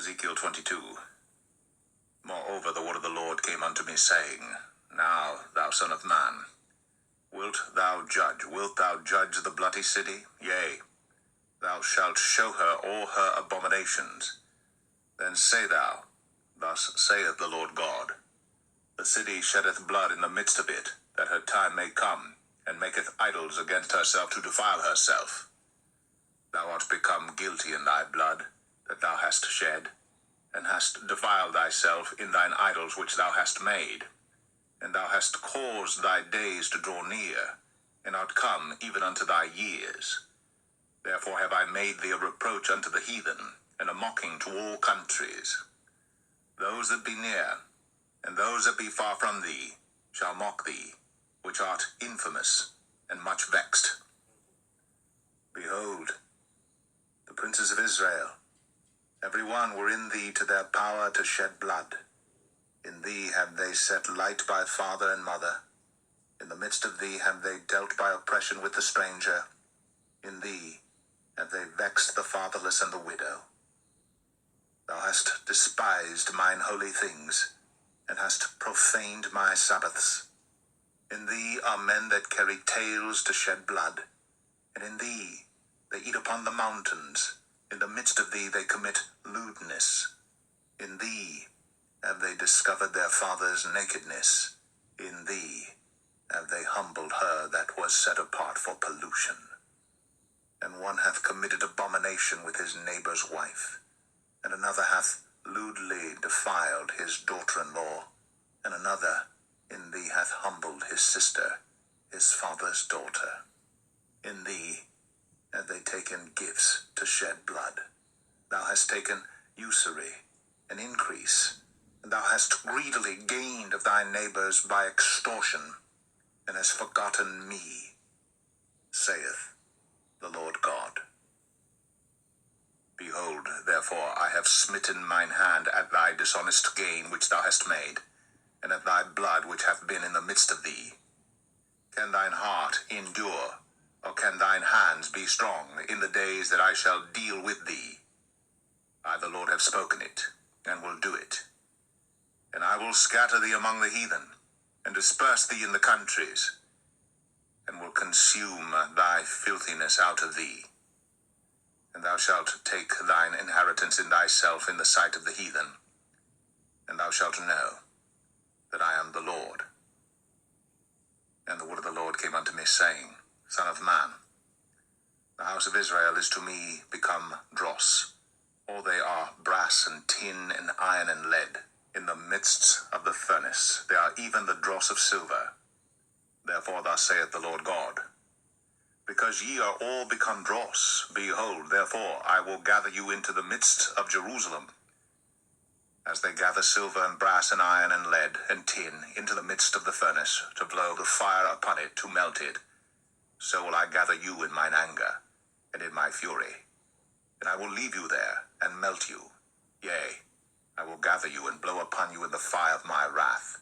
Ezekiel 22. Moreover, the word of the Lord came unto me, saying, Now, thou son of man, wilt thou judge the bloody city? Yea, thou shalt show her all her abominations. Then say thou, Thus saith the Lord God, The city sheddeth blood in the midst of it, that her time may come, and maketh idols against herself to defile herself. Thou art become guilty in thy blood, that thou hast shed, and hast defiled thyself in thine idols which thou hast made. And thou hast caused thy days to draw near, and art come even unto thy years. Therefore have I made thee a reproach unto the heathen, and a mocking to all countries. Those that be near, and those that be far from thee, shall mock thee, which art infamous, and much vexed. Behold, the princes of Israel, every one were in thee to their power to shed blood. In thee have they set light by father and mother. In the midst of thee have they dealt by oppression with the stranger. In thee have they vexed the fatherless and the widow. Thou hast despised mine holy things, and hast profaned my Sabbaths. In thee are men that carry tales to shed blood, and in thee they eat upon the mountains. In the midst of thee they commit lewdness. In thee have they discovered their father's nakedness. In thee have they humbled her that was set apart for pollution. And one hath committed abomination with his neighbor's wife, and another hath lewdly defiled his daughter-in-law, and another in thee hath humbled his sister, his father's daughter. In thee have they taken gifts to shed blood. Thou hast taken usury and increase, and thou hast greedily gained of thy neighbors by extortion, and hast forgotten me, saith the Lord God. Behold, therefore, I have smitten mine hand at thy dishonest gain which thou hast made, and at thy blood which hath been in the midst of thee. Can thine heart endure, or can thine hands be strong in the days that I shall deal with thee? I, the Lord, have spoken it, and will do it. And I will scatter thee among the heathen, and disperse thee in the countries, and will consume thy filthiness out of thee. And thou shalt take thine inheritance in thyself in the sight of the heathen, and thou shalt know that I am the Lord. And the word of the Lord came unto me, saying, Son of man, the house of Israel is to me become dross. All they are brass and tin and iron and lead. In the midst of the furnace they are even the dross of silver. Therefore thus saith the Lord God, Because ye are all become dross, behold, therefore I will gather you into the midst of Jerusalem, as they gather silver and brass and iron and lead and tin into the midst of the furnace, to blow the fire upon it to melt it. So will I gather you in mine anger, and in my fury. And I will leave you there, and melt you. Yea, I will gather you, and blow upon you in the fire of my wrath.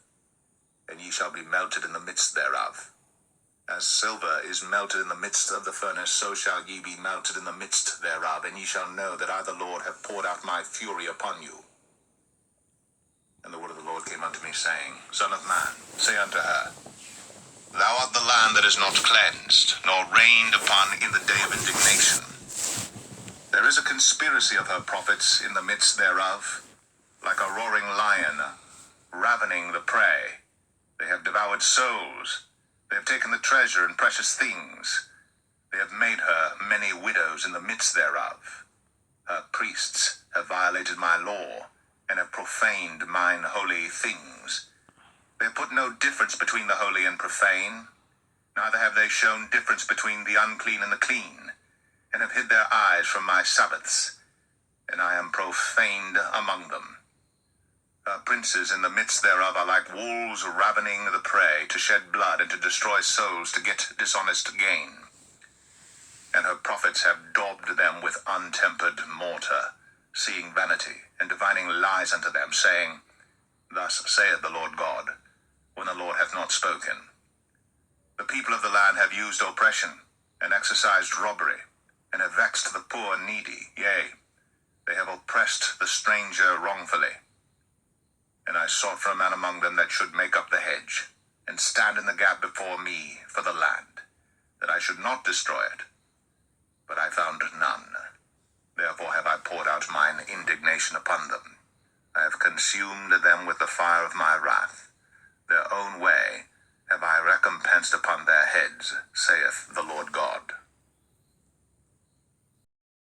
And ye shall be melted in the midst thereof. As silver is melted in the midst of the furnace, so shall ye be melted in the midst thereof. And ye shall know that I the Lord have poured out my fury upon you. And the word of the Lord came unto me, saying, Son of man, say unto her, Thou art the land that is not cleansed, nor rained upon in the day of indignation. There is a conspiracy of her prophets in the midst thereof, like a roaring lion, ravening the prey. They have devoured souls. They have taken the treasure and precious things. They have made her many widows in the midst thereof. Her priests have violated my law, and have profaned mine holy things. They have put no difference between the holy and profane, neither have they shown difference between the unclean and the clean, and have hid their eyes from my Sabbaths, and I am profaned among them. Her princes in the midst thereof are like wolves ravening the prey, to shed blood and to destroy souls, to get dishonest gain. And her prophets have daubed them with untempered mortar, seeing vanity, and divining lies unto them, saying, Thus saith the Lord God, when the Lord hath not spoken. The people of the land have used oppression, and exercised robbery, and have vexed the poor and needy. Yea, They have oppressed the stranger wrongfully. And I sought for a man among them that should make up the hedge, and stand in the gap before me for the land, that I should not destroy it. But I found none. Therefore have I poured out mine indignation upon them. I have consumed them with the fire of my wrath.